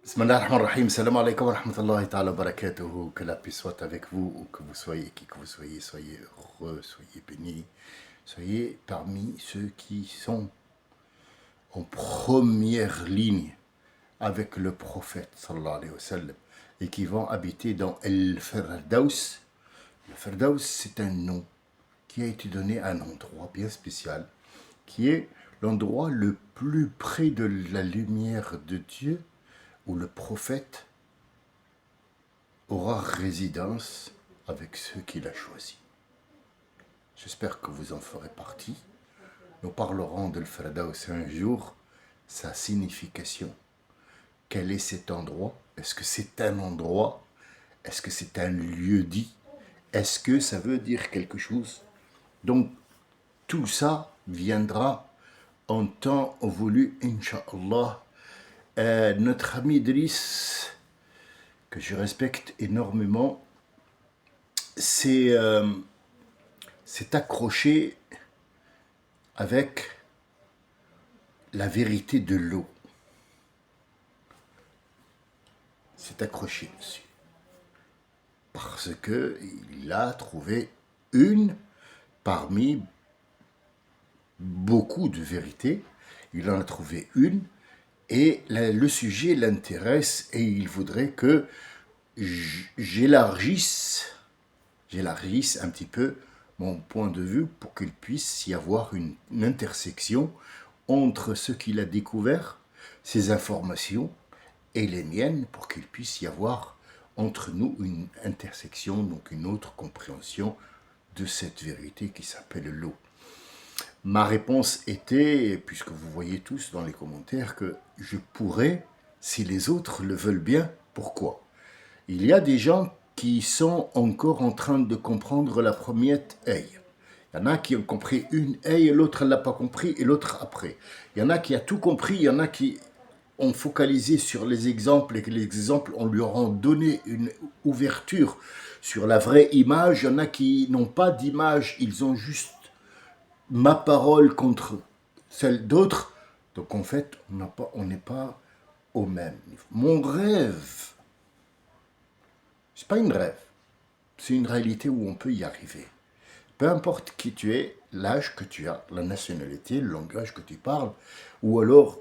Bismillah ar-Rahman ar-Rahim, salam alaikum wa rahmatullahi ta'ala wa barakatuhu, que la paix soit avec vous, où que vous soyez, qui que vous soyez, soyez heureux, soyez bénis, soyez parmi ceux qui sont en première ligne avec le prophète sallallahu alayhi wa sallam et qui vont habiter dans El-Firdaus. Le Firdaus, c'est un nom qui a été donné à un endroit bien spécial, qui est l'endroit le plus près de la lumière de Dieu, où le prophète aura résidence avec ceux qu'il a choisis. J'espère que vous en ferez partie. Nous parlerons de l'Firdaus un jour, sa signification. Quel est cet endroit? Est-ce que c'est un endroit? Est-ce que c'est un lieu dit? Est-ce que ça veut dire quelque chose? Donc, tout ça viendra en temps voulu, Inch'Allah. Notre ami Idriss, que je respecte énormément, s'est accroché avec la vérité de l'eau. S'est accroché dessus. Parce qu'il a trouvé une parmi beaucoup de vérités. Il en a trouvé une et le sujet l'intéresse et il voudrait que j'élargisse un petit peu mon point de vue pour qu'il puisse y avoir une intersection entre ce qu'il a découvert, ses informations, et les miennes, pour qu'il puisse y avoir entre nous une intersection, donc une autre compréhension de cette vérité qui s'appelle l'eau. Ma réponse était, puisque vous voyez tous dans les commentaires, que je pourrais, si les autres le veulent bien, pourquoi? Il y a des gens qui sont encore en train de comprendre la première aille. Il y en a qui ont compris une aille, et l'autre ne l'a pas compris, et l'autre après. Il y en a qui a tout compris, il y en a qui ont focalisé sur les exemples, et que les exemples, on leur a donné une ouverture sur la vraie image. Il y en a qui n'ont pas d'image, ils ont juste ma parole contre celle d'autres. Donc en fait, on n'est pas au même niveau. Mon rêve, c'est pas une rêve, c'est une réalité où on peut y arriver. Peu importe qui tu es, l'âge que tu as, la nationalité, le langage que tu parles, ou alors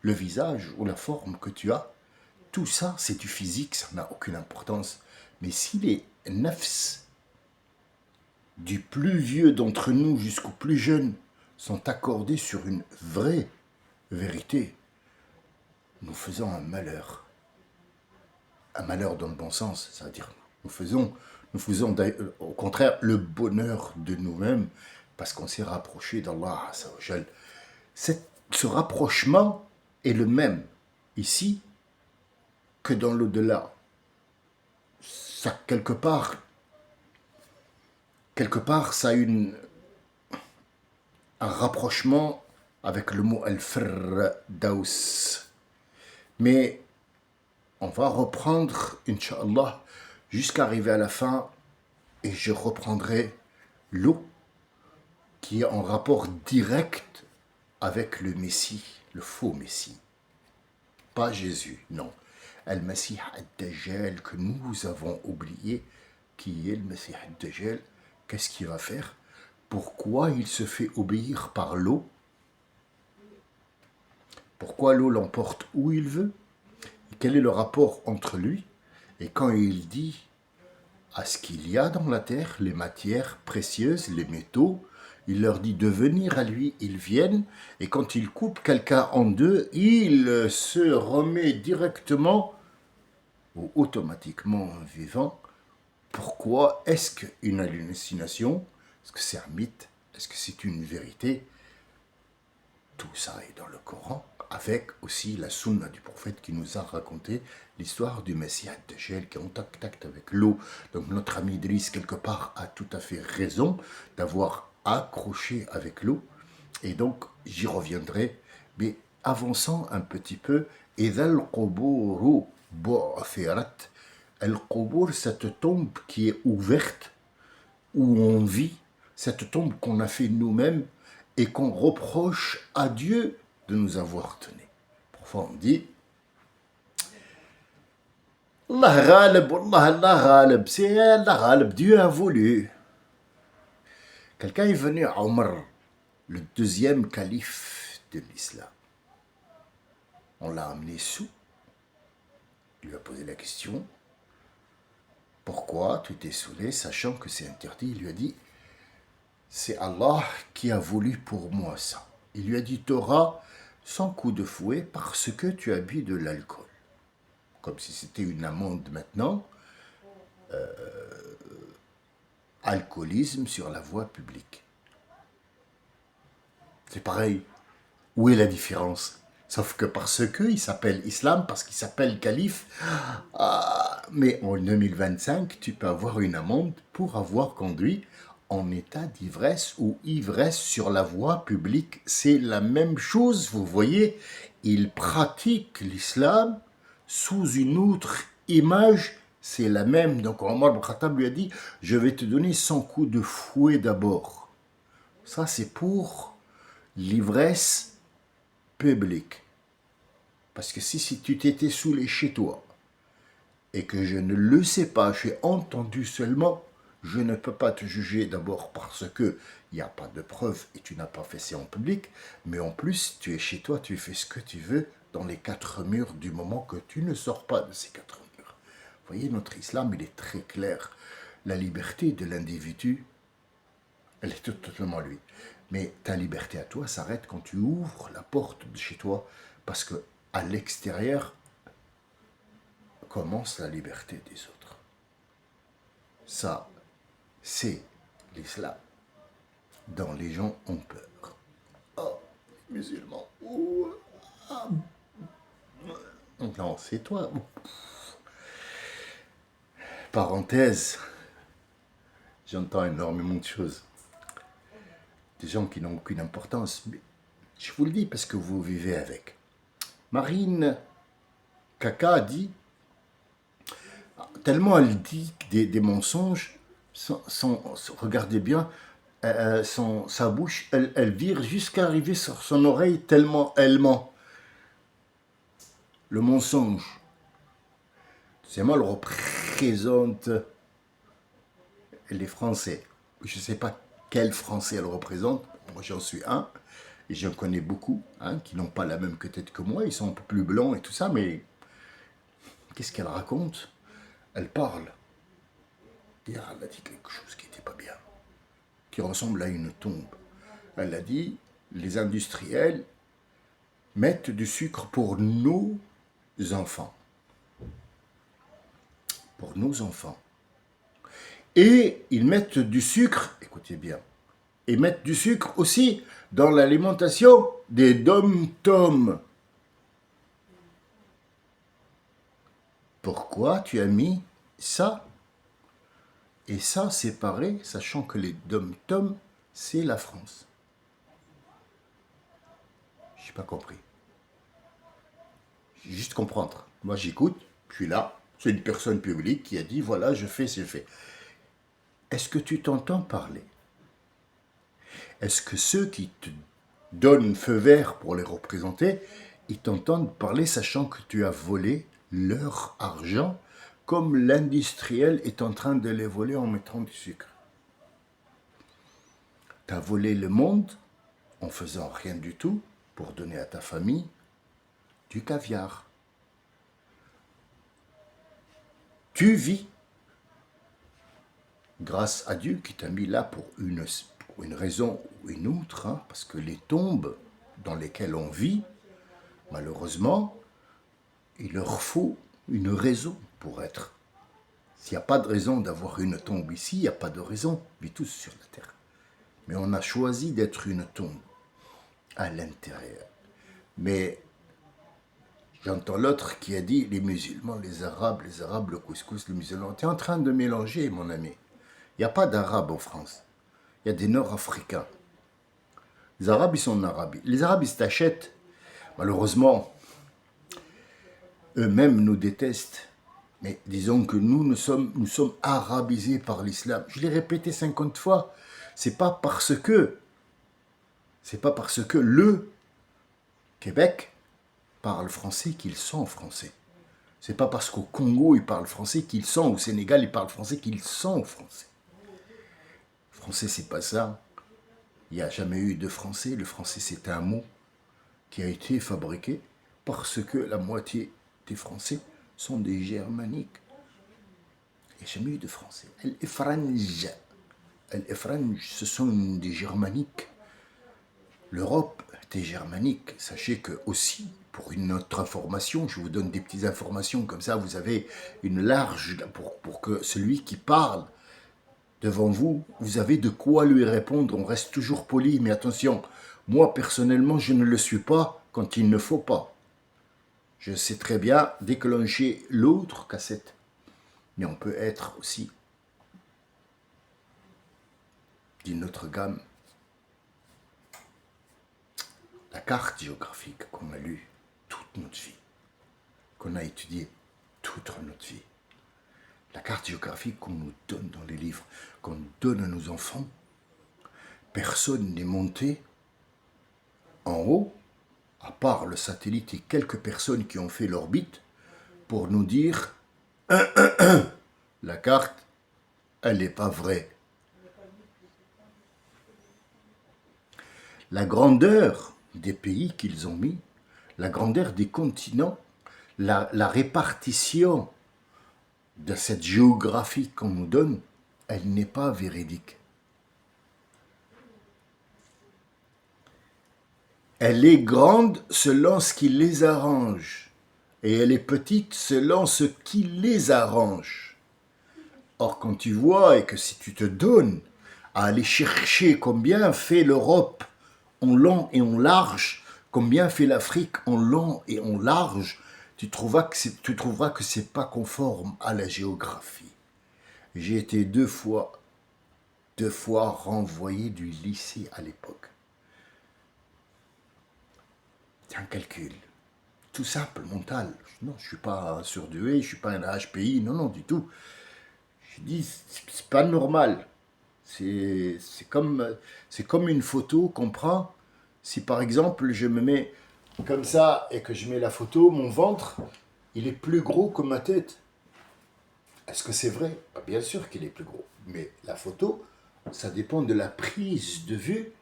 le visage ou la forme que tu as, tout ça, c'est du physique, ça n'a aucune importance. Mais si les nafs du plus vieux d'entre nous jusqu'au plus jeune sont accordés sur une vraie vérité, nous faisons un malheur. Un malheur dans le bon sens, c'est-à-dire nous faisons au contraire le bonheur de nous-mêmes parce qu'on s'est rapproché d'Allah Azza wa Jal. Ce rapprochement est le même ici que dans l'au-delà. Ça, quelque part, ça a un rapprochement avec le mot al-firdaus. Mais on va reprendre, Inch'Allah, jusqu'à arriver à la fin, et je reprendrai l'eau qui est en rapport direct avec le Messie, le faux Messie. Pas Jésus, non. Al-Masih ad-Dajjal que nous avons oublié, qui est le Masih ad-Dajjal, qu'est-ce qu'il va faire? Pourquoi il se fait obéir par l'eau? Pourquoi l'eau l'emporte où il veut? Et quel est le rapport entre lui? Et quand il dit à ce qu'il y a dans la terre, les matières précieuses, les métaux, il leur dit de venir à lui, ils viennent, et quand il coupe quelqu'un en deux, il se remet directement ou automatiquement vivant. Pourquoi? Est-ce qu'une hallucination? Est-ce que c'est un mythe? Est-ce que c'est une vérité? Tout ça est dans le Coran, avec aussi la sunna du prophète qui nous a raconté l'histoire du Messie ad-Dajjal qui est en contact avec l'eau. Donc notre ami Idriss, quelque part, a tout à fait raison d'avoir accroché avec l'eau. Et donc, j'y reviendrai. Mais avançons un petit peu. إِذَا الْقُبُورُ بُعْثِرَتْ. Al-Qubur, cette tombe qui est ouverte, où on vit, cette tombe qu'on a fait nous-mêmes et qu'on reproche à Dieu de nous avoir donné. Parfois on dit, Allah ghalib, Wallah, Allah ghalib, c'est Allah ghalib, Dieu a voulu. Quelqu'un est venu à Omar, le deuxième calife de l'islam. On l'a amené sous, il lui a posé la question, pourquoi tu t'es saoulé, sachant que c'est interdit? Il lui a dit, c'est Allah qui a voulu pour moi ça. Il lui a dit, tu auras 100 coups de fouet parce que tu as bu de l'alcool. Comme si c'était une amende maintenant. Alcoolisme sur la voie publique. C'est pareil. Où est la différence? Sauf que parce qu'il s'appelle Islam, parce qu'il s'appelle calife, mais en 2025, tu peux avoir une amende pour avoir conduit en état d'ivresse ou ivresse sur la voie publique. C'est la même chose, vous voyez. Il pratique l'islam sous une autre image, c'est la même. Donc Omar ibn Khattab lui a dit, je vais te donner 100 coups de fouet d'abord. Ça, c'est pour l'ivresse publique. Parce que si tu t'étais saoulé chez toi et que je ne le sais pas, j'ai entendu seulement, je ne peux pas te juger d'abord parce que il n'y a pas de preuve et tu n'as pas fait ça en public, mais en plus, tu es chez toi, tu fais ce que tu veux dans les 4 murs du moment que tu ne sors pas de ces 4 murs. Vous voyez, notre islam, il est très clair. La liberté de l'individu, elle est totalement lui. Mais ta liberté à toi s'arrête quand tu ouvres la porte de chez toi, parce que à l'extérieur commence la liberté des autres. Ça, c'est l'islam, dont les gens ont peur. Oh, les musulmans. Oh, ah. Non, c'est toi. Parenthèse, j'entends énormément de choses. Des gens qui n'ont aucune importance. Mais je vous le dis parce que vous vivez avec. Marine Kaka dit, tellement elle dit des mensonges, regardez bien, sa bouche, elle vire jusqu'à arriver sur son oreille tellement elle ment. Le mensonge. Deuxièmement, elle représente les Français. Je ne sais pas quel Français elle représente. Moi, j'en suis un. Et j'en connais beaucoup qui n'ont pas la même tête que moi. Ils sont un peu plus blancs et tout ça. Mais qu'est-ce qu'elle raconte? Elle parle. Hier, elle a dit quelque chose qui n'était pas bien. Qui ressemble à une tombe. Elle a dit, les industriels mettent du sucre pour nos enfants. Pour nos enfants. Et ils mettent du sucre, écoutez bien, ils mettent du sucre aussi dans l'alimentation des dom-toms. Pourquoi tu as mis ça et ça séparé, sachant que les dom-toms, c'est la France? Je n'ai pas compris. Juste comprendre. Moi, j'écoute, je suis là. C'est une personne publique qui a dit, voilà, je fais, c'est fait. Est-ce que tu t'entends parler? Est-ce que ceux qui te donnent feu vert pour les représenter, ils t'entendent parler sachant que tu as volé leur argent comme l'industriel est en train de les voler en mettant du sucre? Tu as volé le monde en faisant rien du tout pour donner à ta famille du caviar. Tu vis grâce à Dieu qui t'a mis là pour une raison ou une autre, parce que les tombes dans lesquelles on vit, malheureusement, il leur faut une raison pour être. S'il n'y a pas de raison d'avoir une tombe ici, il n'y a pas de raison, on vit tous sur la terre. Mais on a choisi d'être une tombe à l'intérieur. Mais j'entends l'autre qui a dit, les musulmans, les arabes, le couscous, les musulmans. Tu es en train de mélanger, mon ami. Il n'y a pas d'arabes en France. Il y a des nord-africains. Les arabes, ils sont en Arabie. Les arabes, ils s'achètent. Malheureusement, eux-mêmes nous détestent. Mais disons que nous sommes arabisés par l'islam. Je l'ai répété 50 fois. C'est pas parce que le Québec parle français qu'ils sont français. C'est pas parce qu'au Congo ils parlent français qu'ils sont, au Sénégal ils parlent français qu'ils sont français. Français c'est pas ça. Il n'y a jamais eu de français. Le français c'est un mot qui a été fabriqué parce que la moitié des Français sont des germaniques. Il n'y a jamais eu de français. El-Efranj, ce sont des germaniques. L'Europe était germanique. Sachez que aussi, pour une autre information, je vous donne des petites informations, comme ça vous avez une large, pour que celui qui parle devant vous, vous avez de quoi lui répondre. On reste toujours poli, mais attention, moi personnellement, je ne le suis pas quand il ne faut pas. Je sais très bien déclencher l'autre cassette, mais on peut être aussi d'une autre gamme. La carte géographique qu'on a lue toute notre vie, qu'on a étudiée toute notre vie, la carte géographique qu'on nous donne dans les livres, qu'on donne à nos enfants, personne n'est monté en haut, à part le satellite et quelques personnes qui ont fait l'orbite, pour nous dire la carte, elle n'est pas vraie. La grandeur des pays qu'ils ont mis, la grandeur des continents, la répartition de cette géographie qu'on nous donne, elle n'est pas véridique. Elle est grande selon ce qui les arrange, et elle est petite selon ce qui les arrange. Or, quand tu vois et que si tu te donnes à aller chercher combien fait l'Europe en long et en large, combien fait l'Afrique en long et en large, tu trouveras que c'est pas conforme à la géographie. J'ai été deux fois renvoyé du lycée à l'époque. C'est un calcul tout simple, mental. Non, je suis pas surdoué, je suis pas un HPI, non, du tout. Je dis, c'est pas normal. C'est comme une photo qu'on prend. Si par exemple, je me mets comme ça et que je mets la photo, mon ventre, il est plus gros que ma tête. Est-ce que c'est vrai? Bien sûr qu'il est plus gros. Mais la photo, ça dépend de la prise de vue.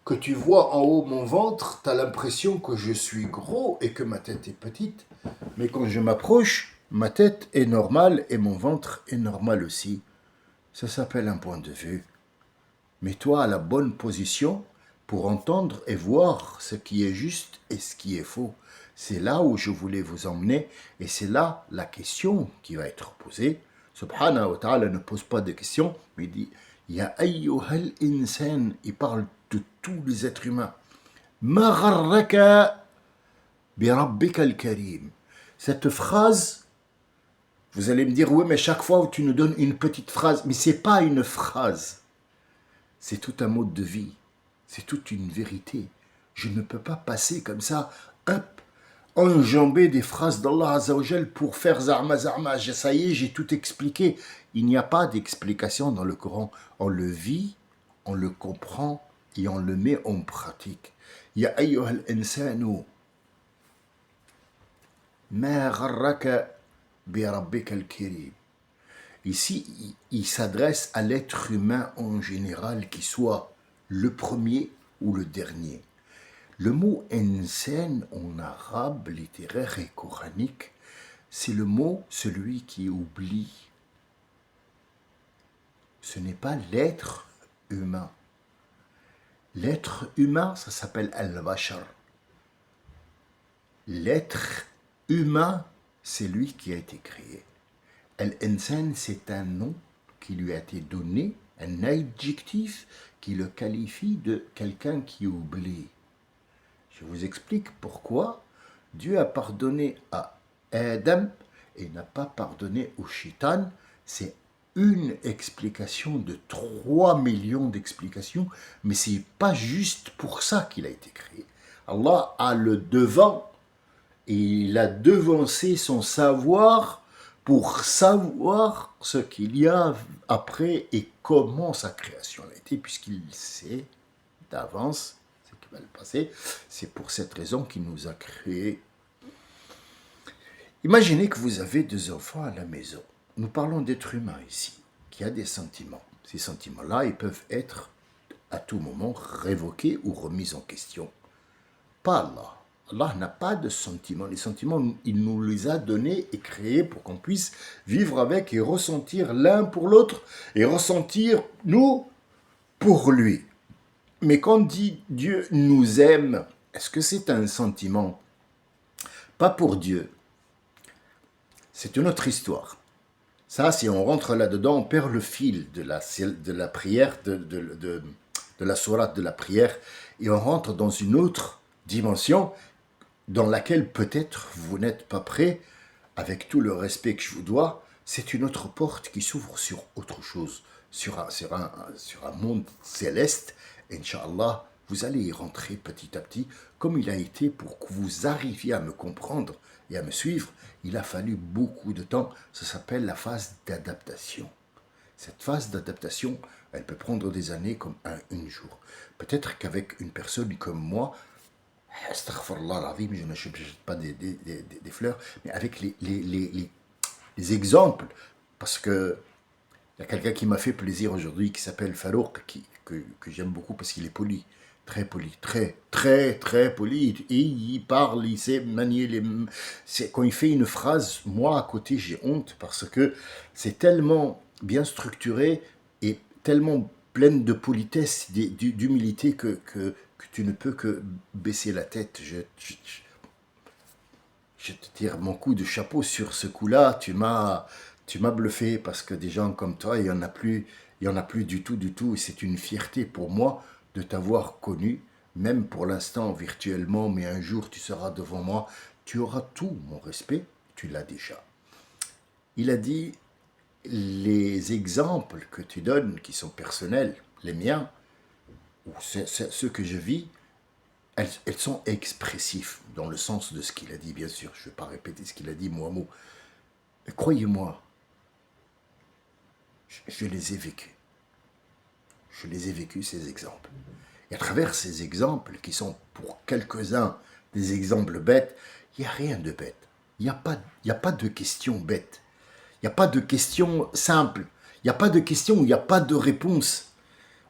Que tu vois en haut mon ventre, tu as l'impression que je suis gros et que ma tête est petite. Mais quand je m'approche, ma tête est normale et mon ventre est normal aussi. Ça s'appelle un point de vue. Mets-toi à la bonne position pour entendre et voir ce qui est juste et ce qui est faux. C'est là où je voulais vous emmener et c'est là la question qui va être posée. Subhanahu wa ta'ala ne pose pas de questions, mais il dit Ya ayyuhal insan, il parle de tous les êtres humains. Ma gharraka bi rabbika al-karim. Cette phrase, vous allez me dire, oui, mais chaque fois où tu nous donnes une petite phrase, mais c'est pas une phrase. C'est tout un mode de vie. C'est toute une vérité. Je ne peux pas passer comme ça, hop, enjamber des phrases d'Allah Azzawajal pour faire zarma zarma. Ça y est, j'ai tout expliqué. Il n'y a pas d'explication dans le Coran. On le vit, on le comprend et on le met en pratique. Ya ayyuhal insanu, ma gharraka bi rabbika al-karim. Ici, il s'adresse à l'être humain en général, qu'il soit le premier ou le dernier. Le mot insan en arabe littéraire et coranique, c'est le mot celui qui oublie. Ce n'est pas l'être humain. L'être humain, ça s'appelle al-bashar. L'être humain, c'est lui qui a été créé. Al-insan, c'est un nom qui lui a été donné, un adjectif qui le qualifie de quelqu'un qui oublie. Je vous explique pourquoi Dieu a pardonné à Adam et n'a pas pardonné au shaitan. C'est une explication de 3 millions d'explications, mais ce n'est pas juste pour ça qu'il a été créé. Allah a le devant et il a devancé son savoir pour savoir ce qu'il y a après et comment sa création a été, puisqu'il sait d'avance ce qui va le passer. C'est pour cette raison qu'il nous a créés. Imaginez que vous avez deux enfants à la maison. Nous parlons d'êtres humains ici, qui a des sentiments. Ces sentiments-là, ils peuvent être à tout moment révoqués ou remis en question. Pas Allah. Allah n'a pas de sentiments. Les sentiments, il nous les a donnés et créés pour qu'on puisse vivre avec et ressentir l'un pour l'autre et ressentir nous pour lui. Mais quand on dit Dieu nous aime, est-ce que c'est un sentiment? Pas pour Dieu. C'est une autre histoire. Ça, si on rentre là-dedans, on perd le fil de la prière, de la sourate de la prière, et on rentre dans une autre dimension dans laquelle peut-être vous n'êtes pas prêt, avec tout le respect que je vous dois. C'est une autre porte qui s'ouvre sur autre chose, sur un monde céleste. Inch'Allah, vous allez y rentrer petit à petit, comme il a été pour que vous arriviez à me comprendre et à me suivre. Il a fallu beaucoup de temps. Ça s'appelle la phase d'adaptation. Cette phase d'adaptation, elle peut prendre des années comme un jour. Peut-être qu'avec une personne comme moi, astaghfirullah l'azim, je ne jette pas des fleurs, mais avec les exemples, parce que il y a quelqu'un qui m'a fait plaisir aujourd'hui, qui s'appelle Farouk, que j'aime beaucoup parce qu'il est poli, très poli, très poli, et il parle, il sait manier quand il fait une phrase, moi à côté j'ai honte, parce que c'est tellement bien structuré et tellement pleine de politesse, d'humilité que tu ne peux que baisser la tête. Je te tire mon coup de chapeau sur ce coup-là. Tu m'as bluffé parce que des gens comme toi, il y en a plus du tout, du tout. Et c'est une fierté pour moi de t'avoir connu, même pour l'instant virtuellement, mais un jour tu seras devant moi. Tu auras tout mon respect, tu l'as déjà. Il a dit, les exemples que tu donnes, qui sont personnels, les miens, ou ceux que je vis, elles sont expressives, dans le sens de ce qu'il a dit, bien sûr. Je ne vais pas répéter ce qu'il a dit mot à mot. Mais croyez-moi, je les ai vécus. Je les ai vécus, ces exemples. Et à travers ces exemples, qui sont pour quelques-uns des exemples bêtes, il n'y a rien de bête. Il n'y a pas de questions bêtes. Il n'y a pas de questions simples. Il n'y a pas de questions où il n'y a pas de réponse.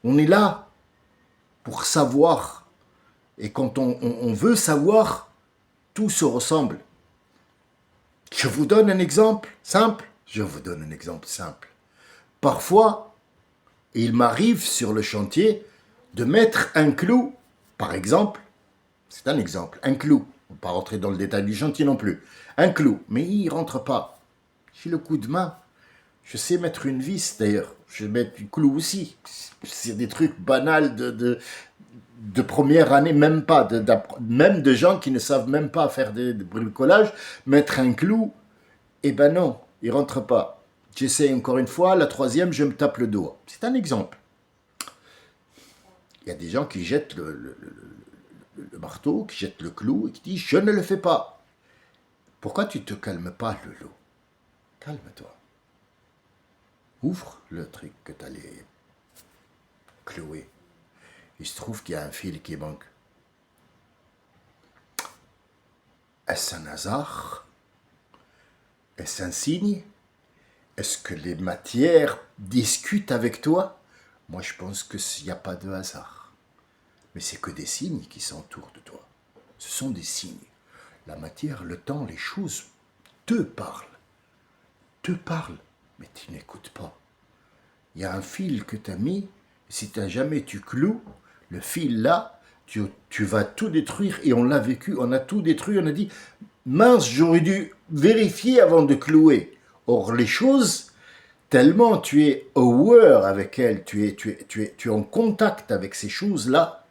On est là pour savoir. Et quand on veut savoir, tout se ressemble. Je vous donne un exemple simple. Je vous donne un exemple simple. Parfois, il m'arrive sur le chantier de mettre un clou, par exemple, c'est un exemple, un clou. On ne va pas rentrer dans le détail du chantier non plus. Un clou, mais il ne rentre pas. J'ai le coup de main. Je sais mettre une vis d'ailleurs. Je vais mettre du clou aussi. C'est des trucs banals de première année, même pas. Même de gens qui ne savent même pas faire des bricolages. Mettre un clou, eh ben non, il rentre pas. J'essaie encore une fois, la troisième, je me tape le doigt. C'est un exemple. Il y a des gens qui jettent le marteau, qui jettent le clou et qui disent « je ne le fais pas ». Pourquoi tu ne te calmes pas, Lolo? Calme-toi. Ouvre le truc que tu allais clouer. Il se trouve qu'il y a un fil qui manque. Est-ce un hasard? Est-ce un signe? Est-ce que les matières discutent avec toi? Moi, je pense qu'il n'y a pas de hasard. Mais c'est que des signes qui s'entourent de toi. Ce sont des signes. La matière, le temps, les choses te parlent. Te parlent, mais tu n'écoutes pas. Il y a un fil que tu as mis, si jamais tu cloues, le fil là, tu vas tout détruire, et on l'a vécu, on a tout détruit, on a dit, mince, j'aurais dû vérifier avant de clouer. Or, les choses, tellement tu es aware avec elles, tu es en contact avec ces choses-là,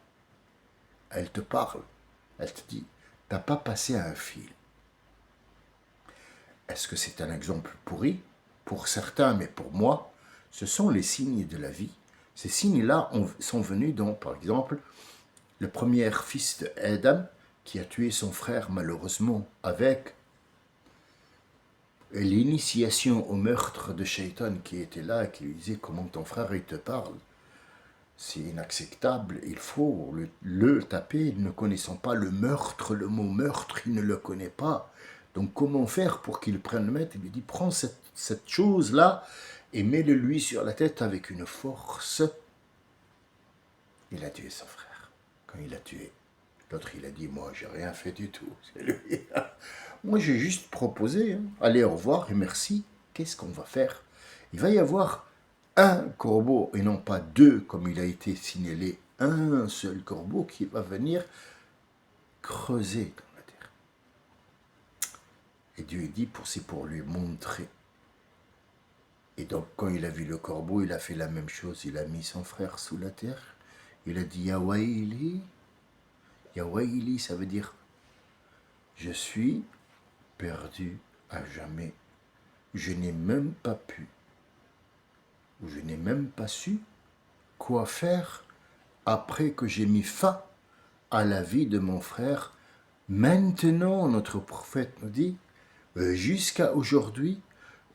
elles te parlent. Elles te disent, t'as pas passé à un fil. Est-ce que c'est un exemple pourri? Pour certains, mais pour moi, ce sont les signes de la vie. Ces signes-là sont venus dans, par exemple, le premier fils d'Adam qui a tué son frère malheureusement avec l'initiation au meurtre de Shaitan qui était là et qui lui disait comment ton frère il te parle. C'est inacceptable, il faut le taper, ne connaissant pas le meurtre, le mot meurtre, il ne le connaît pas. Donc comment faire pour qu'il prenne le maître? Il lui dit, prends cette chose-là et mets-le lui sur la tête avec une force. Il a tué son frère. Quand il a tué, l'autre il a dit, moi j'ai rien fait du tout. C'est lui. Moi j'ai juste proposé, hein. Allez, au revoir et merci. Qu'est-ce qu'on va faire? Il va y avoir un corbeau et non pas deux comme il a été signalé. Un seul corbeau qui va venir creuser dans la terre. Et Dieu dit, c'est pour lui montrer. Et donc quand il a vu le corbeau, il a fait la même chose. Il a mis son frère sous la terre. Il a dit, Ya Waili. Ya Waili, ça veut dire, je suis perdu à jamais. Je n'ai même pas pu, ou je n'ai même pas su quoi faire après que j'ai mis fin à la vie de mon frère. Maintenant, notre prophète nous dit, jusqu'à aujourd'hui,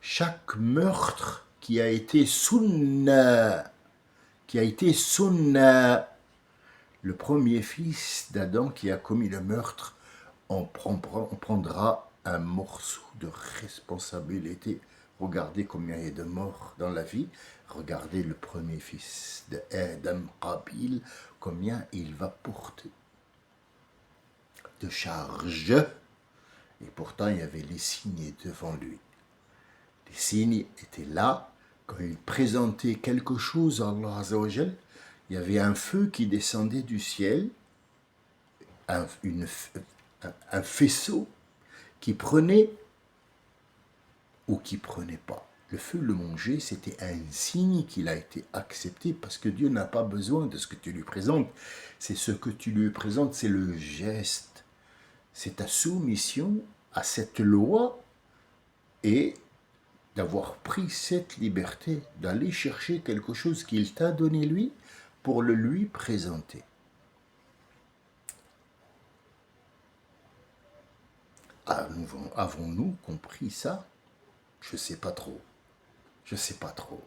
chaque meurtre qui a été sunna, le premier fils d'Adam qui a commis le meurtre, on prendra un morceau de responsabilité. Regardez combien il y a de morts dans la vie. Regardez le premier fils d'Adam, Qabil, combien il va porter de charge. Et pourtant, il y avait les signes devant lui. Les signes étaient là. Quand il présentait quelque chose à Allah Azzawajal, il y avait un feu qui descendait du ciel, un faisceau qui prenait ou qui prenait pas. Le feu le manger, c'était un signe qu'il a été accepté parce que Dieu n'a pas besoin de ce que tu lui présentes. C'est ce que tu lui présentes, c'est le geste. C'est ta soumission à cette loi et d'avoir pris cette liberté d'aller chercher quelque chose qu'il t'a donné lui pour le lui présenter. Avons-nous compris ça? Je ne sais pas trop. Je ne sais pas trop.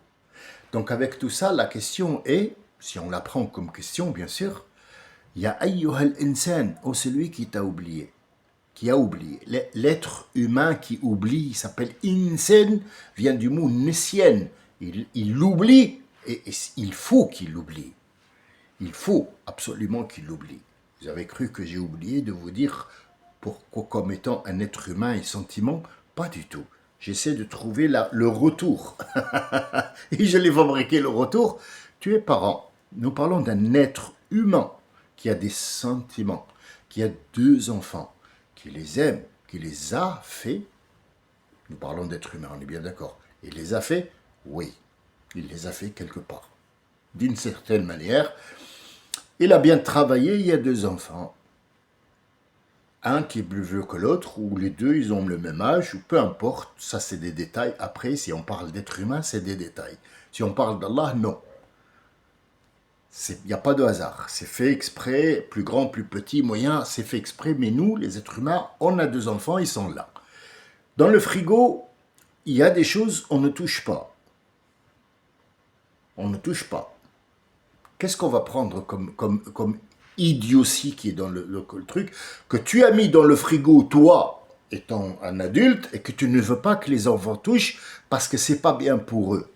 Donc avec tout ça, la question est, si on la prend comme question, bien sûr, Ya ayyuhal insan, oh celui qui t'a oublié, qui a oublié. L'être humain qui oublie s'appelle insan, vient du mot nesien. Il l'oublie et il faut qu'il l'oublie. Il faut absolument qu'il l'oublie. Vous avez cru que j'ai oublié de vous dire pourquoi comme étant un être humain et sentiment? Pas du tout. J'essaie de trouver le retour. Et je l'ai fabriqué, le retour. Tu es parent. Nous parlons d'un être humain qui a des sentiments, qui a 2 enfants, qui les aime, qui les a fait. Nous parlons d'être humain, on est bien d'accord. Il les a fait? Oui. Il les a fait quelque part. D'une certaine manière. Il a bien travaillé, il y a 2 enfants. Un qui est plus vieux que l'autre, ou les deux, ils ont le même âge, ou peu importe, ça c'est des détails. Après, si on parle d'être humain, c'est des détails. Si on parle d'Allah, non. Il n'y a pas de hasard. C'est fait exprès, plus grand, plus petit, moyen, c'est fait exprès. Mais nous, les êtres humains, on a 2 enfants, ils sont là. Dans le frigo, il y a des choses, on ne touche pas. On ne touche pas. Qu'est-ce qu'on va prendre comme idiotie qui est dans le truc, que tu as mis dans le frigo, toi, étant un adulte, et que tu ne veux pas que les enfants touchent parce que c'est pas bien pour eux.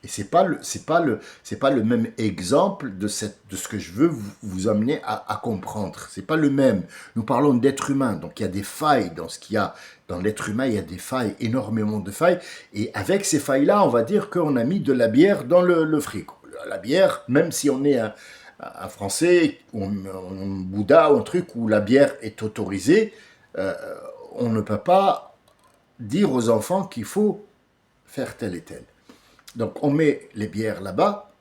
Et c'est pas le même exemple de ce que je veux vous amener à comprendre. C'est pas le même. Nous parlons d'être humain, donc il y a des failles dans ce qu'il y a. Dans l'être humain, il y a des failles, énormément de failles. Et avec ces failles-là, on va dire qu'on a mis de la bière dans le frigo. La bière, même si on est un Français, ou un Bouddha, ou un truc où la bière est autorisée, on ne peut pas dire aux enfants qu'il faut faire tel et tel. Donc on met les bières là-bas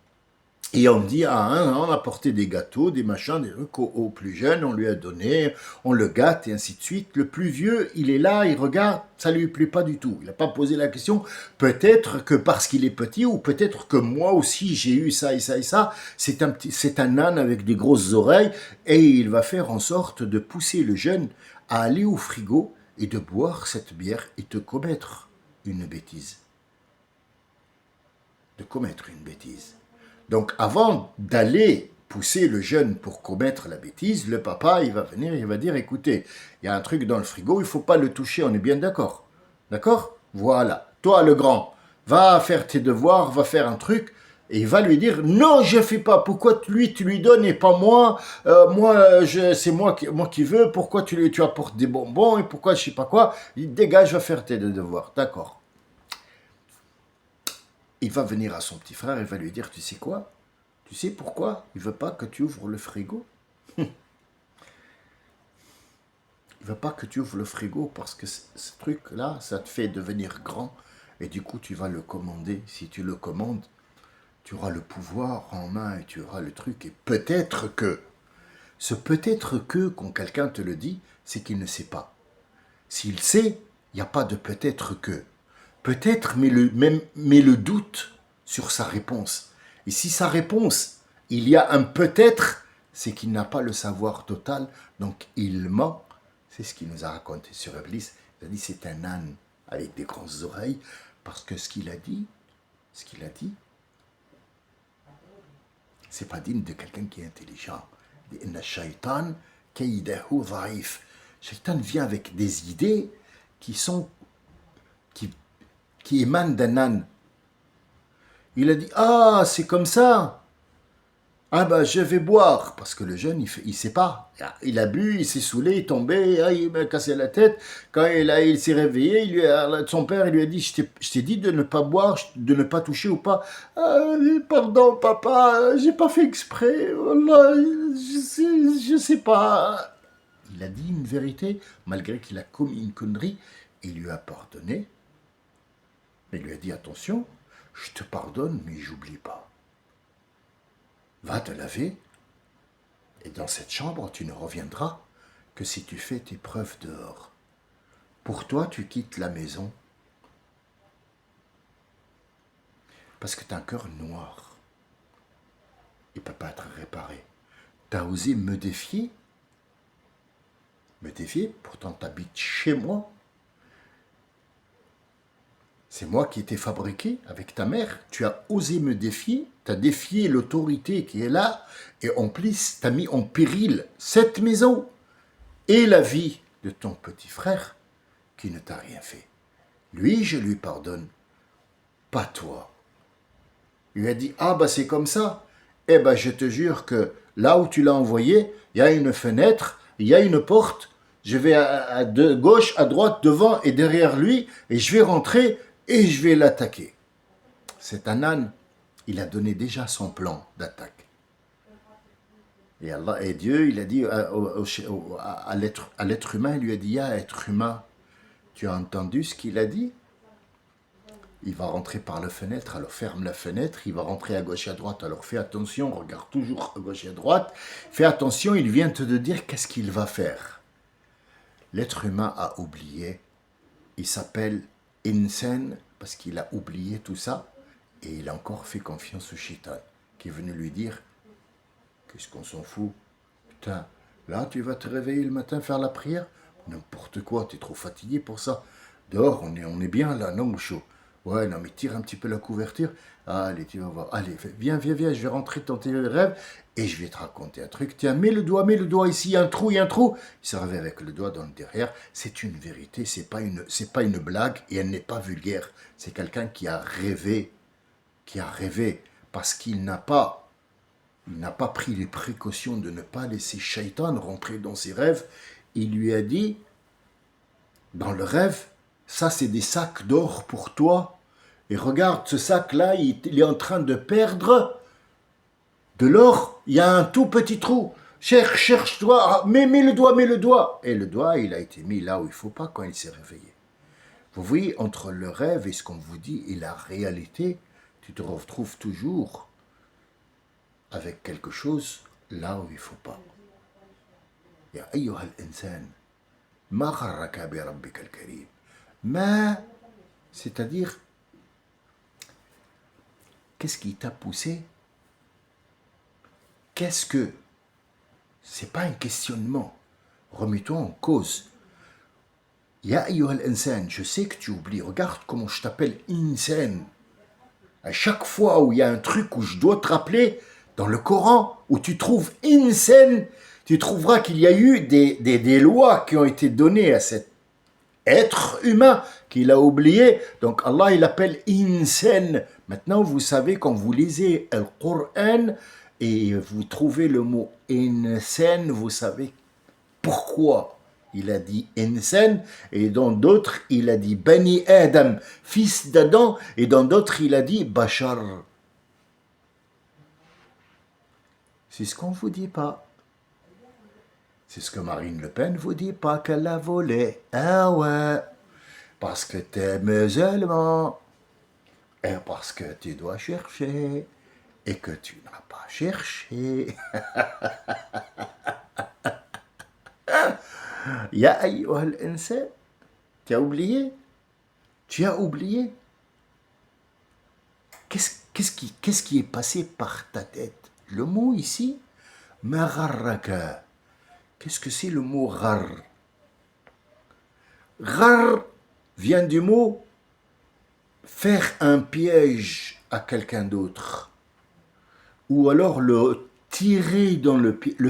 et on dit on a apporté des gâteaux, des machins, des trucs au plus jeune, on lui a donné, on le gâte et ainsi de suite. Le plus vieux, il est là, il regarde, ça lui plaît pas du tout. Il n'a pas posé la question. Peut-être que parce qu'il est petit ou peut-être que moi aussi j'ai eu ça et ça et ça. C'est un âne avec des grosses oreilles et il va faire en sorte de pousser le jeune à aller au frigo et de boire cette bière et de commettre une bêtise. Donc avant d'aller pousser le jeune pour commettre la bêtise, le papa, il va venir, il va dire, écoutez, il y a un truc dans le frigo, il ne faut pas le toucher, on est bien d'accord. D'accord? Voilà. Toi, le grand, va faire tes devoirs, va faire un truc, et il va lui dire, non, je ne fais pas, pourquoi lui, tu lui donnes et pas moi? C'est moi qui veux, pourquoi tu apportes des bonbons, et pourquoi je ne sais pas quoi? Il dégage, va faire tes devoirs. D'accord. Il va venir à son petit frère et va lui dire, tu sais quoi? Tu sais pourquoi il ne veut pas que tu ouvres le frigo? Il ne veut pas que tu ouvres le frigo parce que ce truc-là, ça te fait devenir grand. Et du coup, tu vas le commander. Si tu le commandes, tu auras le pouvoir en main et tu auras le truc. Et peut-être que, ce peut-être que, quand quelqu'un te le dit, c'est qu'il ne sait pas. S'il sait, il n'y a pas de peut-être que. Peut-être, mais le doute sur sa réponse. Et si sa réponse, il y a un peut-être, c'est qu'il n'a pas le savoir total, donc il ment. C'est ce qu'il nous a raconté sur Iblis. Il a dit c'est un âne avec des grandes oreilles, parce que ce qu'il a dit, c'est pas digne de quelqu'un qui est intelligent. Inna shaitan kaydahu dhaif. Shaitan vient avec des idées qui émanent d'un âne. Il a dit, ah, c'est comme ça. Ah ben, je vais boire. Parce que le jeune, il sait pas. Il a bu, il s'est saoulé, il est tombé, il m'a cassé la tête. Quand il s'est réveillé, son père lui a dit, je t'ai dit de ne pas boire, de ne pas toucher ou pas. Ah, pardon, papa, j'ai pas fait exprès. Wallah, je sais pas. Il a dit une vérité, malgré qu'il a commis une connerie. Il lui a pardonné. Mais il lui a dit, attention, je te pardonne, mais j'oublie pas. Va te laver, et dans cette chambre, tu ne reviendras que si tu fais tes preuves dehors. Pour toi, tu quittes la maison parce que tu as un cœur noir. Il ne peut pas être réparé. Tu as osé me défier, pourtant tu habites chez moi. C'est moi qui t'ai fabriqué avec ta mère. Tu as osé me défier, tu as défié l'autorité qui est là, et en plus, tu as mis en péril cette maison et la vie de ton petit frère qui ne t'a rien fait. Lui, je lui pardonne, pas toi. Il lui a dit, ah bah c'est comme ça. Eh ben je te jure que là où tu l'as envoyé, il y a une fenêtre, il y a une porte, je vais de gauche, à droite, devant et derrière lui, et je vais rentrer et je vais l'attaquer. C'est un âne, il a donné déjà son plan d'attaque. Et Allah et Dieu, il a dit à l'être humain, il lui a dit, ah, être humain, tu as entendu ce qu'il a dit? Il va rentrer par la fenêtre, alors ferme la fenêtre, il va rentrer à gauche et à droite, alors fais attention, regarde toujours à gauche et à droite, fais attention, il vient te dire qu'est-ce qu'il va faire. L'être humain a oublié, il s'appelle Insan parce qu'il a oublié tout ça, et il a encore fait confiance au shaitan, qui est venu lui dire, qu'est-ce qu'on s'en fout? Putain, là tu vas te réveiller le matin, faire la prière? N'importe quoi, tu es trop fatigué pour ça. Dehors, on est bien là, non mon chaud? Ouais, non, mais tire un petit peu la couverture. Allez, tu vas voir. Allez, viens, je vais rentrer dans tes rêves et je vais te raconter un truc. Tiens, mets le doigt ici, il y a un trou. Il se réveille avec le doigt dans le derrière. C'est une vérité, c'est pas une blague et elle n'est pas vulgaire. C'est quelqu'un qui a rêvé, parce qu'il n'a pas pris les précautions de ne pas laisser Shaitan rentrer dans ses rêves. Il lui a dit, dans le rêve, ça c'est des sacs d'or pour toi. Et regarde, ce sac-là, il est en train de perdre de l'or. Il y a un tout petit trou. Cherche-toi, mets le doigt. Et le doigt, il a été mis là où il ne faut pas quand il s'est réveillé. Vous voyez, entre le rêve et ce qu'on vous dit et la réalité, tu te retrouves toujours avec quelque chose là où il ne faut pas. Ya ayyuhal insan, ma gharraka bi rabbika al-karim. Ma, c'est-à-dire, qu'est-ce qui t'a poussé? C'est pas un questionnement. Remets-toi en cause. Ya ayyuhal insan, je sais que tu oublies. Regarde comment je t'appelle insan. À chaque fois où il y a un truc où je dois te rappeler, Dans le Coran, où tu trouves insan, tu trouveras qu'il y a eu des lois qui ont été données à cet être humain qu'il a oublié. Donc Allah, il appelle insan. Maintenant, vous savez, quand vous lisez le Coran et vous trouvez le mot insan, vous savez pourquoi il a dit insan, et dans d'autres, il a dit Bani Adam, fils d'Adam, et dans d'autres, il a dit Bachar. C'est ce qu'on ne vous dit pas. C'est ce que Marine Le Pen vous dit pas qu'elle a volé. Ah ouais, parce que t'es musulman, et parce que tu dois chercher, et que tu n'as pas cherché. Ya ayyuhal insan, tu as oublié? Tu as oublié? Qu'est-ce qui est passé par ta tête? Le mot ici, magharraka. Qu'est-ce que c'est le mot ghar? Ghar vient du mot faire un piège à quelqu'un d'autre. Ou alors le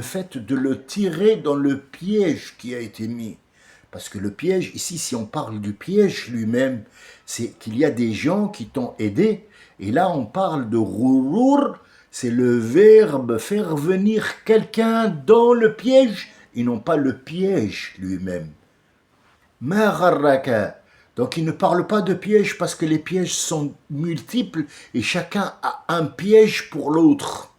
fait de le tirer dans le piège qui a été mis. Parce que le piège, ici, si on parle du piège lui-même, c'est qu'il y a des gens qui t'ont aidé. Et là, on parle de ghurur, c'est le verbe faire venir quelqu'un dans le piège, et non pas le piège lui-même. Ma gharraka. Donc il ne parle pas de piège parce que les pièges sont multiples et chacun a un piège pour l'autre.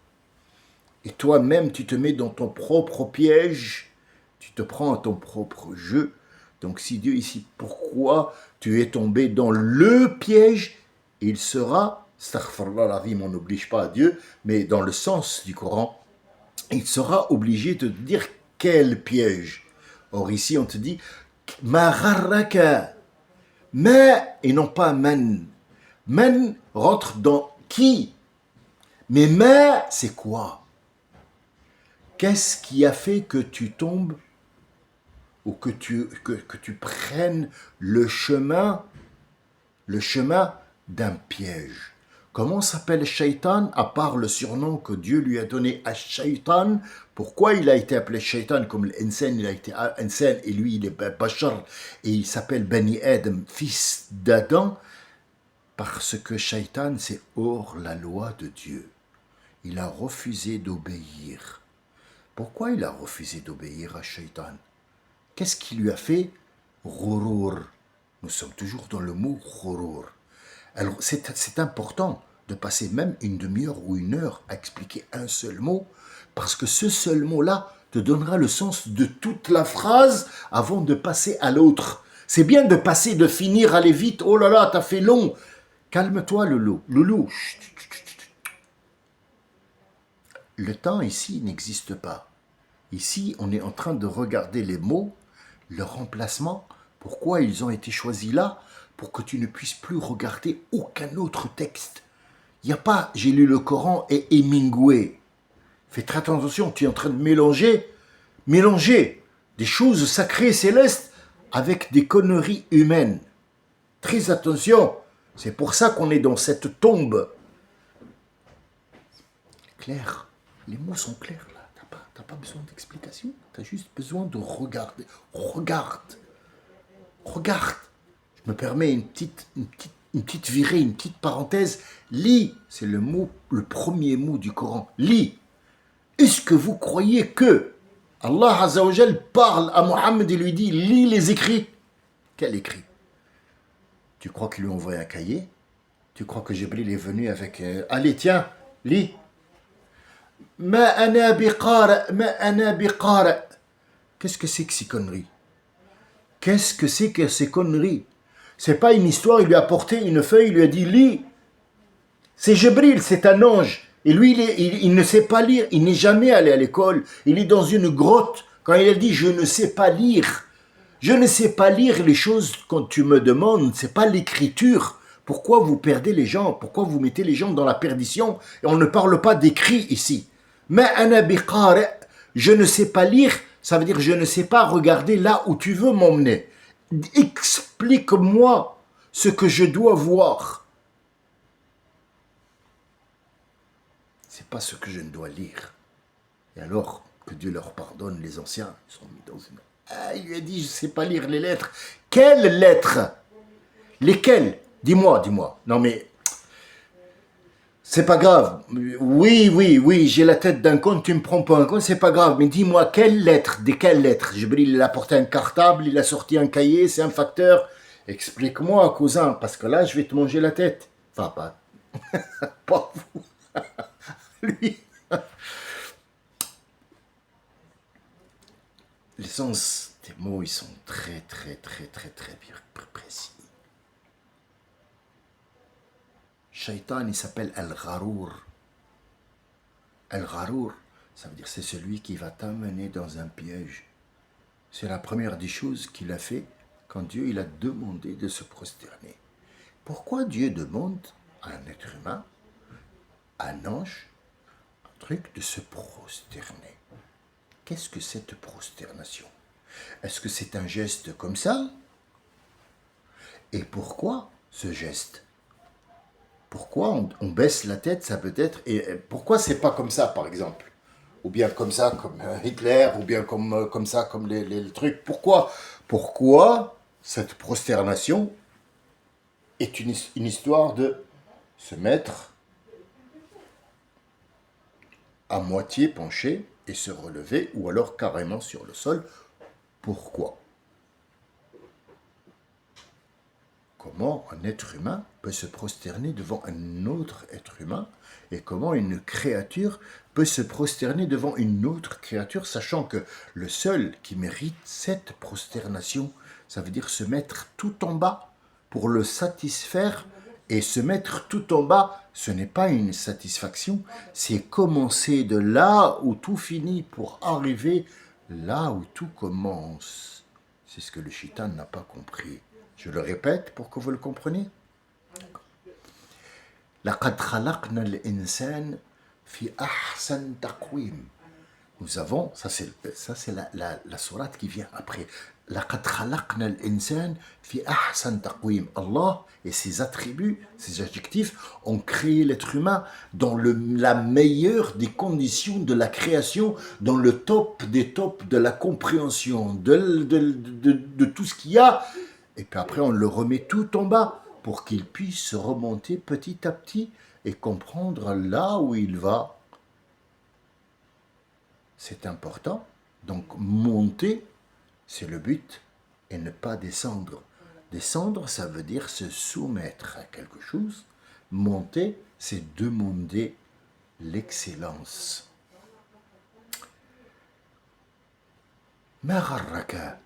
Et toi-même, tu te mets dans ton propre piège, tu te prends à ton propre jeu. Donc si Dieu ici, pourquoi tu es tombé dans le piège, il sera, astaghfirullah l'azim, on n'oblige pas à Dieu, mais dans le sens du Coran, il sera obligé de te dire quel piège. Or ici on te dit, ma gharraka, ma et non pas man. Man rentre dans qui, mais ma c'est quoi? Qu'est-ce qui a fait que tu tombes ou que tu prennes le chemin d'un piège? Comment s'appelle Shaitan, à part le surnom que Dieu lui a donné à Shaitan? Pourquoi il a été appelé Shaitan comme l'insan, il a été insan et lui il est Bachar et il s'appelle Bani Adam, fils d'Adam? Parce que Shaitan c'est hors la loi de Dieu. Il a refusé d'obéir. Pourquoi il a refusé d'obéir à Shaitan? Qu'est-ce qui lui a fait? Ghurur. Nous sommes toujours dans le mot ghurur. Alors c'est important de passer même une demi-heure ou une heure à expliquer un seul mot, parce que ce seul mot-là te donnera le sens de toute la phrase avant de passer à l'autre. C'est bien de passer, de finir, aller vite. Oh là là, t'as fait long. Calme-toi, Loulou. Loulou. Le temps ici n'existe pas. Ici, on est en train de regarder les mots, leur emplacement, pourquoi ils ont été choisis là, pour que tu ne puisses plus regarder aucun autre texte. Il n'y a pas « j'ai lu le Coran et Hemingway ». Fais très attention, tu es en train de mélanger des choses sacrées célestes avec des conneries humaines. Très attention, c'est pour ça qu'on est dans cette tombe. Clair, les mots sont clairs là. T'as pas besoin d'explication, t'as juste besoin de regarder. Regarde. Je me permets une petite virée, une petite parenthèse. Lis, c'est le premier mot du Coran. Lis. Est-ce que vous croyez que Allah Azza wa Jal parle à Mohammed et lui dit lis les écrits? Quel écrit? Tu crois qu'il lui a envoyé un cahier? Tu crois que Jibril est venu avec allez tiens, lis. Ma ana biqara. Qu'est-ce que c'est que ces conneries? Qu'est-ce que c'est que ces conneries? C'est pas une histoire, il lui a apporté une feuille, il lui a dit lis. C'est Jibril, c'est un ange. Et lui, il ne sait pas lire, il n'est jamais allé à l'école. Il est dans une grotte. Quand il a dit je ne sais pas lire, je ne sais pas lire les choses quand tu me demandes, c'est pas l'écriture. Pourquoi vous perdez les gens? Pourquoi vous mettez les gens dans la perdition? Et on ne parle pas d'écrit ici. Ma ana biqari, je ne sais pas lire, ça veut dire je ne sais pas regarder là où tu veux m'emmener. Explique-moi ce que je dois voir. c'est pas ce que je ne dois lire. Et alors, que Dieu leur pardonne, les anciens, ils sont mis dans une... Ah, il lui a dit, je ne sais pas lire les lettres. Quelles lettres? Lesquelles? Dis-moi, dis-moi. Non mais, c'est pas grave. Oui, j'ai la tête d'un con, tu me prends pas un con, c'est pas grave. Mais dis-moi, quelles lettres? De quelles lettres? Jibril, il a porté un cartable, il a sorti un cahier, c'est un facteur. Explique-moi, cousin, parce que là, je vais te manger la tête. Enfin, pas vous. Lui. Les sens des mots, ils sont très précis. Shaitan, il s'appelle Al-Gharour. Al-Gharour, ça veut dire c'est celui qui va t'amener dans un piège. C'est la première des choses qu'il a fait quand Dieu il a demandé de se prosterner. Pourquoi Dieu demande à un être humain, à un ange, un truc de se prosterner? Qu'est-ce que cette prosternation? Est-ce que c'est un geste comme ça? Et pourquoi ce geste? Pourquoi on baisse la tête, ça peut être... Et pourquoi c'est pas comme ça, par exemple? Ou bien comme ça, comme Hitler, ou bien comme ça, comme les trucs. Pourquoi cette prosternation est une histoire de se mettre à moitié penché et se relever, ou alors carrément sur le sol? Pourquoi? Comment un être humain peut se prosterner devant un autre être humain et comment une créature peut se prosterner devant une autre créature, sachant que le seul qui mérite cette prosternation, ça veut dire se mettre tout en bas pour le satisfaire. Et se mettre tout en bas, ce n'est pas une satisfaction, c'est commencer de là où tout finit pour arriver là où tout commence. C'est ce que le shaitan n'a pas compris. Je le répète pour que vous le compreniez. لقد خلقنا الإنسان في أحسن تقويم. Nous avons, ça c'est la sourate qui vient après. لقد خلقنا الإنسان في أحسن تقويم. Allah et ses attributs, ses adjectifs ont créé l'être humain dans la meilleure des conditions de la création, dans le top des tops de la compréhension de tout ce qu'il y a. Et puis après, on le remet tout en bas pour qu'il puisse remonter petit à petit et comprendre là où il va. C'est important. Donc, monter, c'est le but, et ne pas descendre. Descendre, ça veut dire se soumettre à quelque chose. Monter, c'est demander l'excellence. Ma gharraka,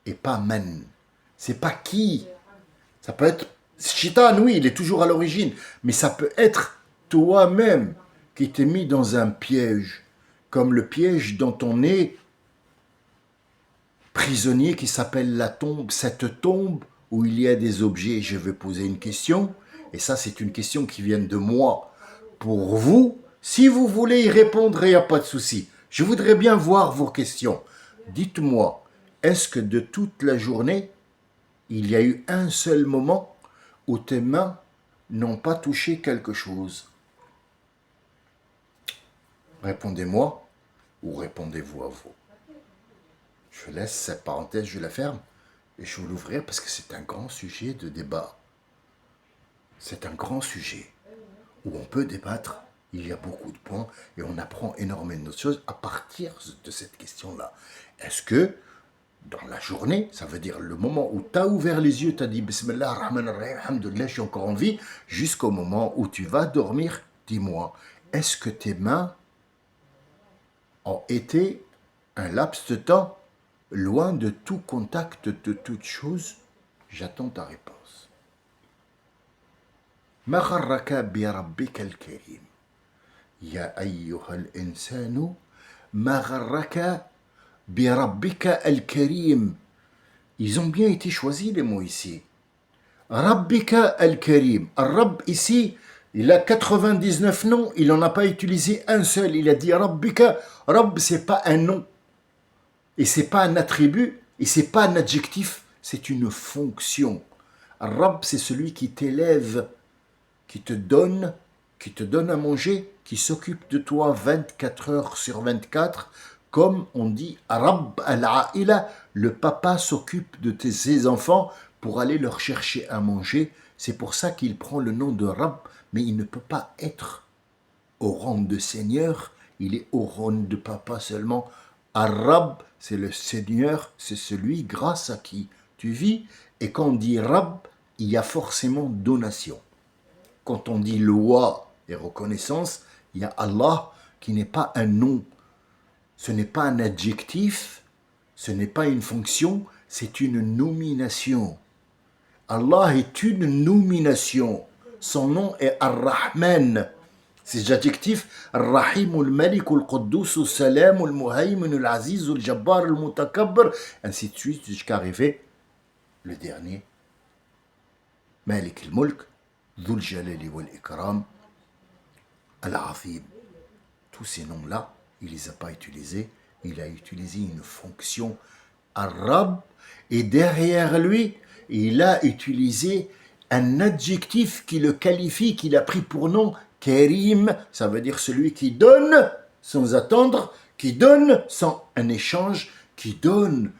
et pas man. C'est pas qui. Ça peut être Shaitan, oui, il est toujours à l'origine, mais ça peut être toi-même qui t'es mis dans un piège, comme le piège dont on est prisonnier qui s'appelle la tombe, cette tombe où il y a des objets. Je vais poser une question, et ça c'est une question qui vient de moi. Pour vous, si vous voulez y répondre, il n'y a pas de souci. Je voudrais bien voir vos questions. Dites-moi, est-ce que de toute la journée, il y a eu un seul moment où tes mains n'ont pas touché quelque chose? Répondez-moi ou répondez-vous à vous. Je laisse cette parenthèse, je la ferme et je vais l'ouvrir parce que c'est un grand sujet de débat. C'est un grand sujet où on peut débattre, il y a beaucoup de points et on apprend énormément de choses à partir de cette question-là. Est-ce que dans la journée, ça veut dire le moment où tu as ouvert les yeux, tu as dit Bismillah ar-Rahman ar-Rahim, alhamdoulilah, je suis encore en vie, jusqu'au moment où tu vas dormir, dis-moi, est-ce que tes mains ont été un laps de temps loin de tout contact de toute chose? J'attends ta réponse. Ma gharraka bi rabbika al-karim. Ya ayyuha al-insanu, ma gharraka bi rabbika al-karim. Ils ont bien été choisis les mots ici. Rabbika al-karim. Rabb ici, il a 99 noms, il n'en a pas utilisé un seul. Il a dit Rabbika. Rabb, c'est pas un nom. Et c'est pas un attribut, et c'est pas un adjectif, c'est une fonction. Rabb, c'est celui qui t'élève, qui te donne qui te donne à manger, qui s'occupe de toi 24 heures sur 24, comme on dit Rabb al-Aïla, le papa s'occupe de ses enfants pour aller leur chercher à manger. C'est pour ça qu'il prend le nom de Rabb, mais il ne peut pas être au rang de Seigneur, il est au rang de papa seulement. Ar-Rabb, c'est le Seigneur, c'est celui grâce à qui tu vis. Et quand on dit Rabb, il y a forcément donation. Quand on dit loi et reconnaissance, il y a Allah qui n'est pas un nom, ce n'est pas un adjectif, ce n'est pas une fonction, c'est une nomination. Allah est une nomination. Son nom est Ar-Rahman. Ces adjectifs, Ar-Rahim, Al-Malik, Al-Quddus, Al-Salam, Al-Muhaymin, Al-Aziz, Al-Jabbar, Al-Mutakabbir, ainsi de suite jusqu'à arriver le dernier. Malik al-Mulk, Dhul Jalali wal-Ikram, Al-Azim. Tous ces noms-là, il ne les a pas utilisés. Il a utilisé une fonction arabe et derrière lui, il a utilisé un adjectif qui le qualifie, qu'il a pris pour nom Karim, ça veut dire celui qui donne sans attendre, qui donne sans un échange, qui donne,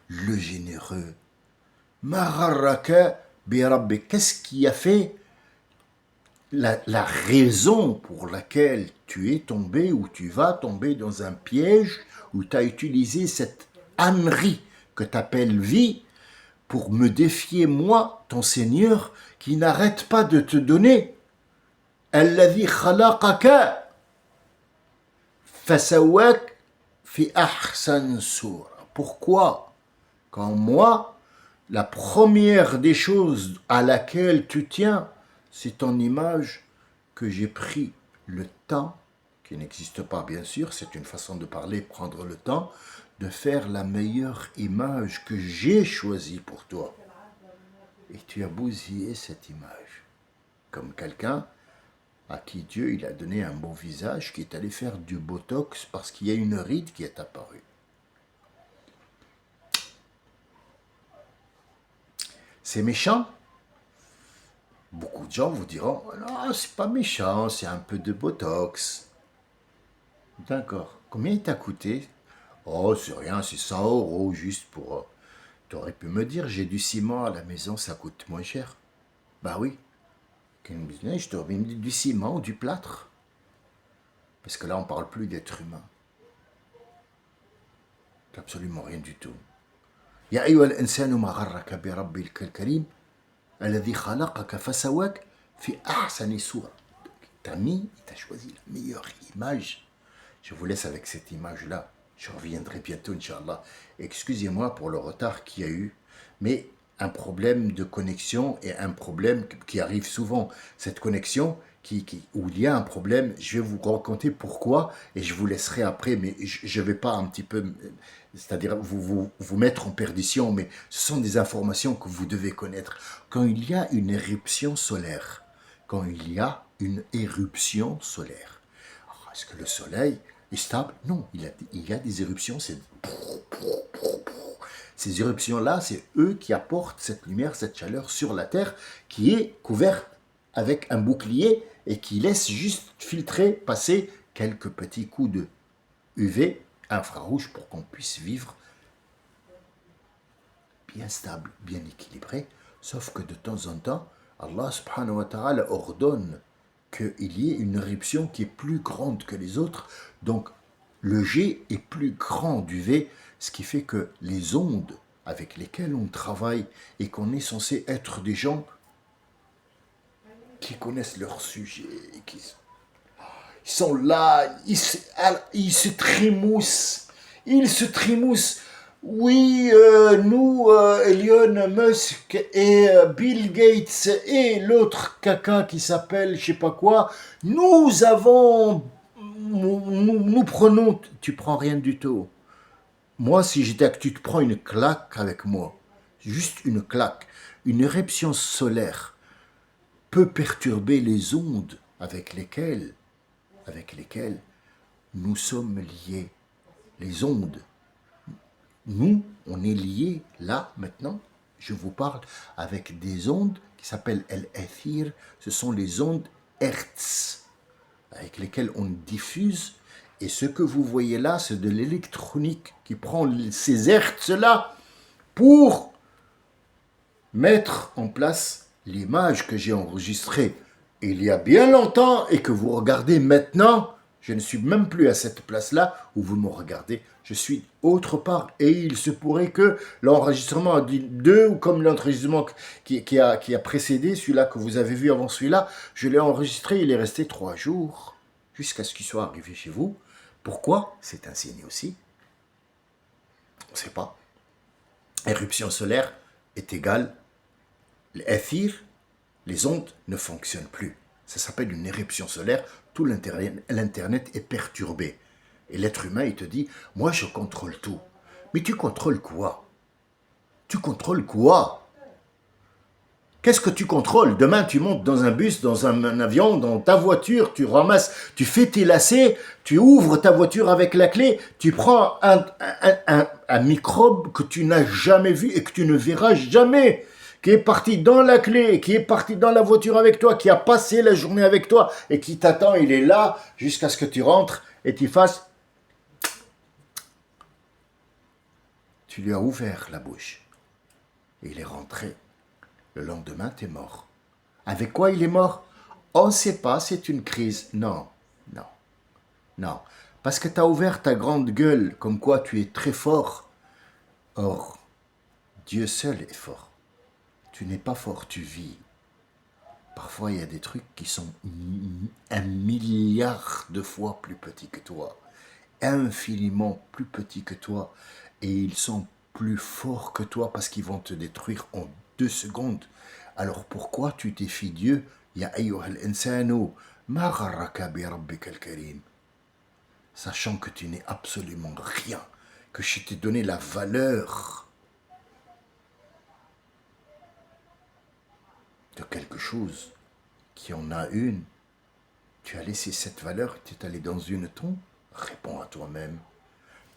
le généreux. Maharraka bi Rabbi, qu'est-ce qui a fait la raison pour laquelle tu es tombé ou tu vas tomber dans un piège où tu as utilisé cette ânerie que tu appelles vie pour me défier, moi, ton Seigneur, qui n'arrête pas de te donner. Alladhi khalaqaka fasawak fi ahsan sura. Pourquoi? Quand moi, la première des choses à laquelle tu tiens, c'est ton image que j'ai pris le temps, qui n'existe pas bien sûr, c'est une façon de parler, prendre le temps, de faire la meilleure image que j'ai choisie pour toi. Et tu as bousillé cette image, comme quelqu'un à qui Dieu il a donné un beau visage, qui est allé faire du botox parce qu'il y a une ride qui est apparue. C'est méchant? Beaucoup de gens vous diront « Non, c'est pas méchant, c'est un peu de botox. » D'accord. Combien il t'a coûté? Oh, c'est rien, c'est 100 € juste pour... Tu aurais pu me dire, j'ai du ciment à la maison, ça coûte moins cher. Bah oui. Je t'aurais mis du ciment ou du plâtre. Parce que là, on ne parle plus d'être humain. Absolument rien du tout. Ya ayyuhal insanu ma gharraka bi rabbikal karim alladhi khalaqaka fasawak fi ahsani sura. T'as choisi la meilleure image. Je vous laisse avec cette image-là. Je reviendrai bientôt, Inch'Allah. Excusez-moi pour le retard qu'il y a eu, mais un problème de connexion et un problème qui arrive souvent. Cette connexion où il y a un problème, je vais vous raconter pourquoi et je vous laisserai après, mais je ne vais pas un petit peu, c'est-à-dire vous mettre en perdition, mais ce sont des informations que vous devez connaître. Quand il y a une éruption solaire, est-ce que le soleil est stable? Non, il y a des éruptions, ces éruptions-là, c'est eux qui apportent cette lumière, cette chaleur sur la Terre qui est couverte avec un bouclier et qui laisse juste filtrer, passer quelques petits coups de UV infrarouge pour qu'on puisse vivre bien stable, bien équilibré. Sauf que de temps en temps, Allah subhanahu wa ta'ala ordonne qu'il y ait une éruption qui est plus grande que les autres. Donc, le G est plus grand du V, ce qui fait que les ondes avec lesquelles on travaille et qu'on est censé être des gens qui connaissent leur sujet, ils sont là, ils se trémoussent. Oui, nous, Elon Musk et Bill Gates et l'autre caca qui s'appelle je sais pas quoi, nous prenons... Tu prends rien du tout. Moi, si j'étais que tu te prends une claque avec moi, juste une claque, une éruption solaire peut perturber les ondes avec lesquelles nous sommes liés. Les ondes. Nous, on est liés là, maintenant, Je vous parle avec des ondes qui s'appellent el-athir. Ce sont les ondes Hertz avec lesquelles on diffuse. Et ce que vous voyez là, c'est de l'électronique qui prend ces Hertz-là pour mettre en place l'image que j'ai enregistrée il y a bien longtemps et que vous regardez maintenant. Je ne suis même plus à cette place-là où vous me regardez. Je suis autre part. Et il se pourrait que l'enregistrement a dit 2, ou comme l'enregistrement qui a précédé, celui-là que vous avez vu avant celui-là, je l'ai enregistré, il est resté 3 jours jusqu'à ce qu'il soit arrivé chez vous. Pourquoi? C'est un signe aussi. On ne sait pas. Éruption solaire est égale l'Athir, les ondes ne fonctionnent plus. Ça s'appelle une éruption solaire, tout l'Internet est perturbé. Et l'être humain, il te dit, moi je contrôle tout. Mais tu contrôles quoi? Tu contrôles quoi? Qu'est-ce que tu contrôles? Demain, tu montes dans un bus, dans un avion, dans ta voiture, tu ramasses, tu fais tes lacets, tu ouvres ta voiture avec la clé, tu prends un microbe que tu n'as jamais vu et que tu ne verras jamais, qui est parti dans la clé, qui est parti dans la voiture avec toi, qui a passé la journée avec toi et qui t'attend, il est là jusqu'à ce que tu rentres et tu fasses. Tu lui as ouvert la bouche et il est rentré. Le lendemain, tu es mort. Avec quoi il est mort? On ne sait pas, c'est une crise. Non, non, non. Parce que tu as ouvert ta grande gueule, comme quoi tu es très fort. Or, Dieu seul est fort. Tu n'es pas fort, tu vis. Parfois, il y a des trucs qui sont 1 milliard de fois plus petits que toi. Infiniment plus petits que toi. Et ils sont plus forts que toi parce qu'ils vont te détruire en 2 secondes. Alors pourquoi tu défies Dieu? Ya ayyuhal insanu, ma gharraka bi rabbikal karim. Sachant que tu n'es absolument rien, que je t'ai donné la valeur de quelque chose qui en a une. Tu as laissé cette valeur, tu es allé dans une tombe. Réponds à toi-même.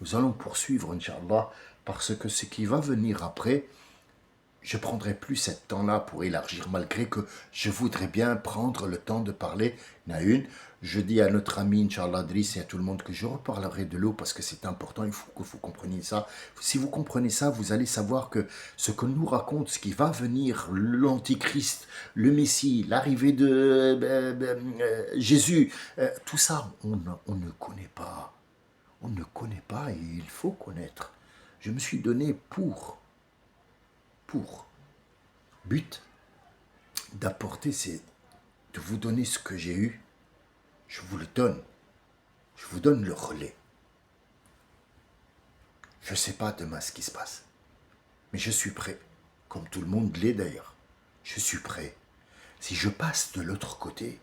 Nous allons poursuivre, Inch'Allah, parce que ce qui va venir après, je ne prendrai plus ce temps-là pour élargir, malgré que je voudrais bien prendre le temps de parler. Il y en a une. Je dis à notre ami, Inch'Allah Driss, et à tout le monde que je reparlerai de l'eau parce que c'est important, il faut que vous compreniez ça. Si vous comprenez ça, vous allez savoir que ce que nous raconte, ce qui va venir, l'Antichrist, le Messie, l'arrivée de Jésus, tout ça, on ne connaît pas. On ne connaît pas et il faut connaître. Je me suis donné pour but d'apporter, de vous donner ce que j'ai eu. Je vous le donne. Je vous donne le relais. Je ne sais pas demain ce qui se passe. Mais je suis prêt. Comme tout le monde l'est d'ailleurs. Je suis prêt. Si je passe de l'autre côté,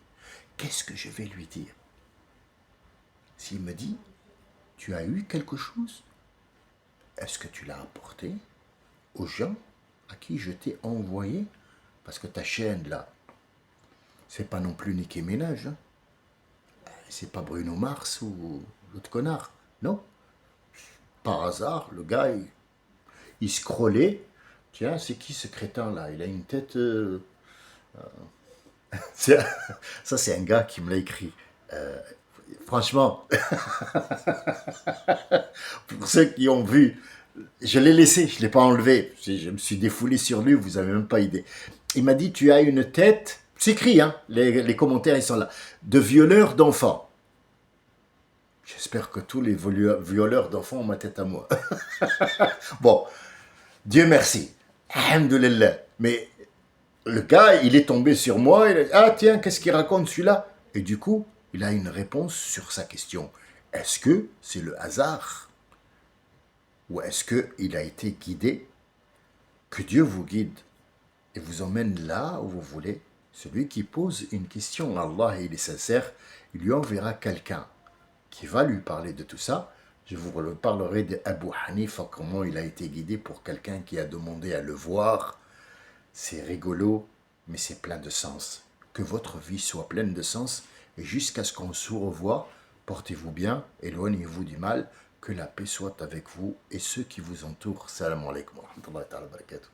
qu'est-ce que je vais lui dire? S'il me dit, tu as eu quelque chose? Est-ce que tu l'as apporté aux gens à qui je t'ai envoyé? Parce que ta chaîne là, c'est pas non plus Nicki Minaj. Hein? C'est pas Bruno Mars ou l'autre connard. Non. Par hasard, le gars, il scrollait. Tiens, c'est qui ce crétin là? Il a une tête... Ça, c'est un gars qui me l'a écrit. Franchement, pour ceux qui ont vu, je l'ai laissé, je ne l'ai pas enlevé. Je me suis défoulé sur lui, vous n'avez même pas idée. Il m'a dit, tu as une tête, c'est écrit, hein, les commentaires, ils sont là, de violeur d'enfants. J'espère que tous les violeurs d'enfants ont ma tête à moi. Bon, Dieu merci. Alhamdoulilah. Mais le gars, il est tombé sur moi, il a dit, ah tiens, qu'est-ce qu'il raconte celui-là? Et du coup, il a une réponse sur sa question. Est-ce que c'est le hasard? Ou est-ce qu'il a été guidé? Que Dieu vous guide et vous emmène là où vous voulez. Celui qui pose une question à Allah et il est sincère, il lui enverra quelqu'un qui va lui parler de tout ça. Je vous parlerai d'Abu Hanifa, comment il a été guidé pour quelqu'un qui a demandé à le voir. C'est rigolo, mais c'est plein de sens. Que votre vie soit pleine de sens et jusqu'à ce qu'on se revoie, portez-vous bien, éloignez-vous du mal, que la paix soit avec vous et ceux qui vous entourent. Salam alaikum wa rahmatullahi wa barakatuh.